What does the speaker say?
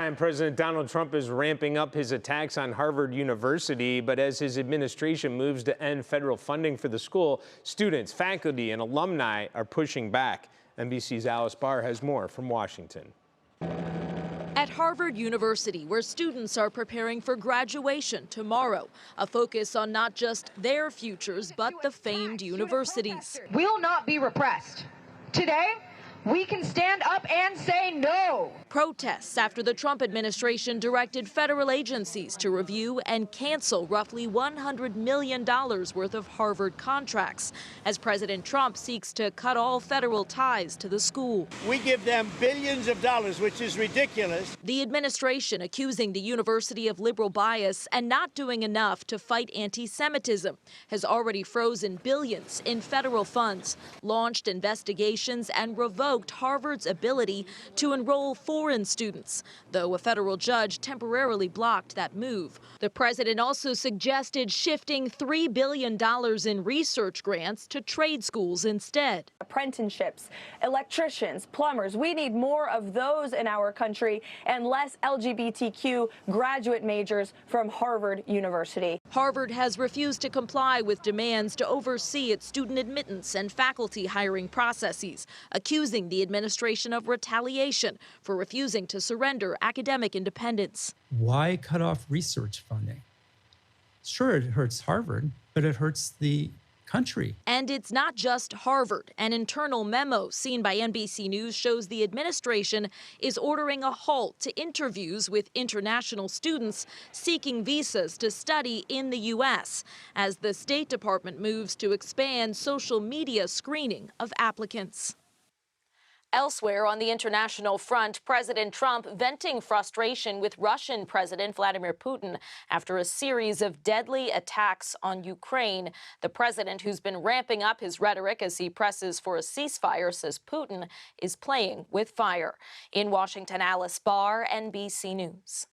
time, President Donald Trump is ramping up his attacks on Harvard University, but as his administration moves to end federal funding for the school, students, faculty, and alumni are pushing back. NBC's Alice Barr has more from Washington. At Harvard University, where students are preparing for graduation tomorrow, a focus on not just their futures, but the famed universities. We'll not be repressed. Today, we can stand up and say no. Protests after the Trump administration directed federal agencies to review and cancel roughly $100 million worth of Harvard contracts, as President Trump seeks to cut all federal ties to the school. We give them billions of dollars, which is ridiculous. The administration accusing the university of liberal bias and not doing enough to fight anti-Semitism has already frozen billions in federal funds, launched investigations, and revoked Harvard's ability to enroll foreign students, though a federal judge temporarily blocked that move. The president also suggested shifting $3 billion in research grants to trade schools instead. Apprenticeships, electricians, plumbers, we need more of those in our country and less LGBTQ graduate majors from Harvard University. Harvard has refused to comply with demands to oversee its student admittance and faculty hiring processes, accusing the administration of retaliation for refusing to surrender academic independence. Why cut off research funding? Sure, it hurts Harvard, but it hurts the country. And it's not just Harvard. An internal memo seen by NBC News shows the administration is ordering a halt to interviews with international students seeking visas to study in the U.S. as the State Department moves to expand social media screening of applicants. Elsewhere on the international front, President Trump venting frustration with Russian President Vladimir Putin after a series of deadly attacks on Ukraine. The president, who's been ramping up his rhetoric as he presses for a ceasefire, says Putin is playing with fire. In Washington, Alice Barr, NBC News.